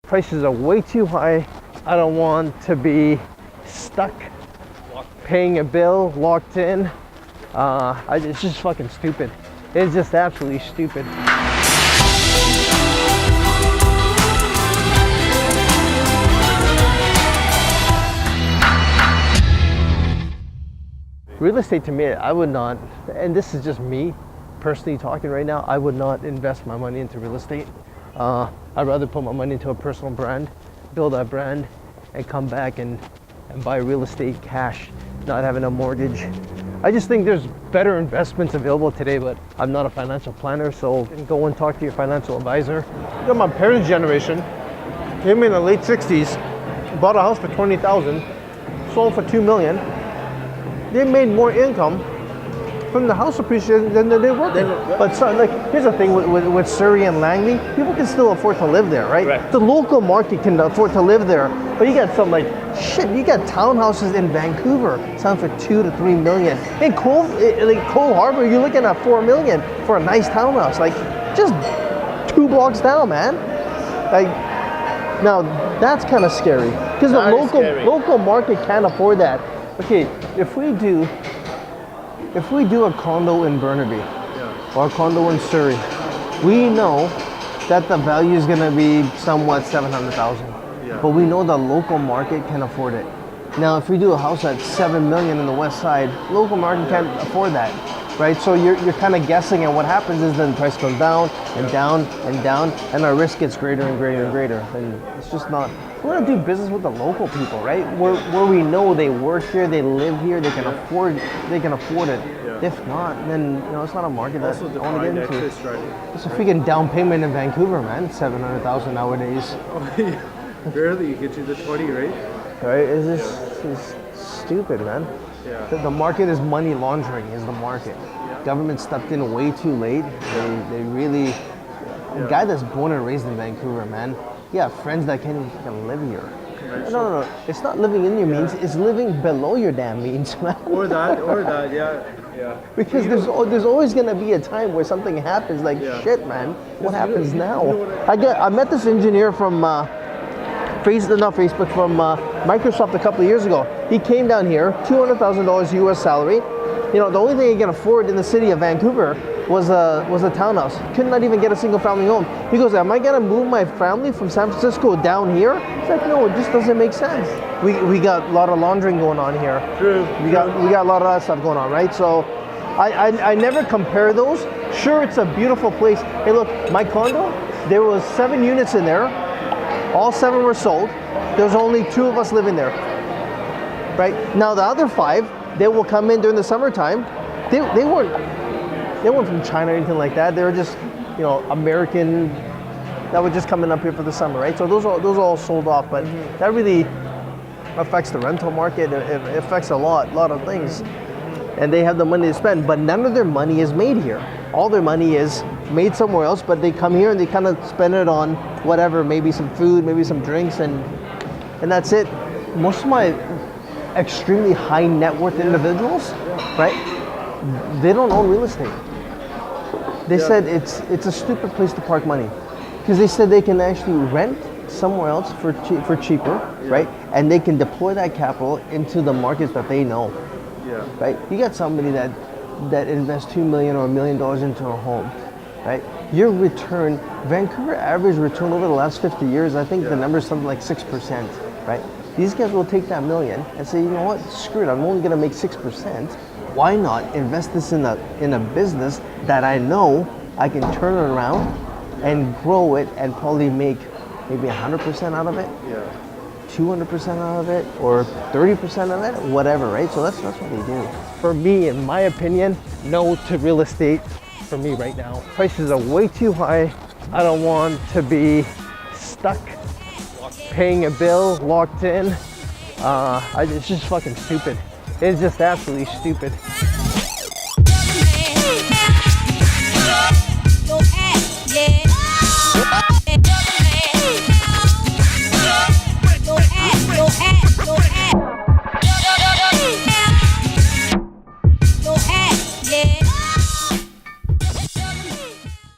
Prices are way too high. I don't want to be stuck paying a bill, locked in. It's just fucking stupid. It's just absolutely stupid. Real estate to me, I would not, and this is just me personally talking right now, I would not invest my money into real estate. I'd rather put my money into a personal brand, build that brand, and come back and buy real estate cash, not having a mortgage. I just think there's better investments available today, but I'm not a financial planner, so go and talk to your financial advisor. You know, my parents' generation came in the late 60s, bought a house for $20,000, sold for $2 million. They made more income from the house appreciation than they worked. But so, like, here's the thing with Surrey and Langley, people can still afford to live there, right? The local market can afford to live there, but you got some you got townhouses in Vancouver selling for $2 to $3 million. In Cole Harbor, you're looking at $4 million for a nice townhouse, like just 2 blocks down, man. Like, now that's kind of scary because the local market can't afford that. Okay, if we do a condo in Burnaby or a condo in Surrey, we know that the value is going to be somewhat $700,000, but we know the local market can afford it. Now, if we do a house at $7 million in the west side, local market can't afford that, right? So you're kind of guessing, and what happens is then the price goes down and down and down, and our risk gets greater and greater and greater. And it's just not. We want to do business with the local people, right? Where we know they work here, they live here, they can afford it. If not, then it's not a market that I want to get into. It's a freaking down payment in Vancouver, man. $700,000 nowadays. Barely, you get you the 20, right? Right? It's stupid, man. Yeah. The market is money laundering. Is the market? Government stepped in way too late. They really. A guy that's born and raised in Vancouver, man. Yeah, friends that can't even fucking live here. No. It's not living in your means. It's living below your damn means, man. Or that, yeah. Because there's always gonna be a time where something happens. Like shit, man. What happens now? I met this engineer from Microsoft a couple of years ago. He came down here, $200,000 US salary. The only thing he can afford in the city of Vancouver was a townhouse. Could not even get a single family home. He goes, am I gonna move my family from San Francisco down here? It's like, no, it just doesn't make sense. We got a lot of laundering going on here. True. We got a lot of that stuff going on, right? So I never compare those. Sure, it's a beautiful place. Hey, look, my condo, there was 7 units in there. All 7 were sold. There's only 2 of us living there. Right? Now the other 5, they will come in during the summertime. They weren't from China or anything like that. They were just, American that were just coming up here for the summer, right? So those are all sold off, but that really affects the rental market. It affects a lot of things. And they have the money to spend, but none of their money is made here. All their money is made somewhere else, but they come here and they kind of spend it on whatever, maybe some food, maybe some drinks, and that's it. Most of my extremely high net worth individuals, right? They don't own real estate. They said it's a stupid place to park money, because they said they can actually rent somewhere else for cheaper, right? And they can deploy that capital into the markets that they know, right? You got somebody that invests $2 million or $1 million into a home, right? Your return, Vancouver average return over the last 50 years, I think the number is something like 6%, right? These guys will take that million and say, you know what, screw it, I'm only gonna make 6%. Why not invest this in a business that I know I can turn it around and grow it and probably make maybe 100% out of it, 200% out of it, or 30% of it, whatever, right? So that's what they do. For me, in my opinion, no to real estate for me right now. Prices are way too high. I don't want to be stuck paying a bill, locked in. It's just fucking stupid. It's just absolutely stupid.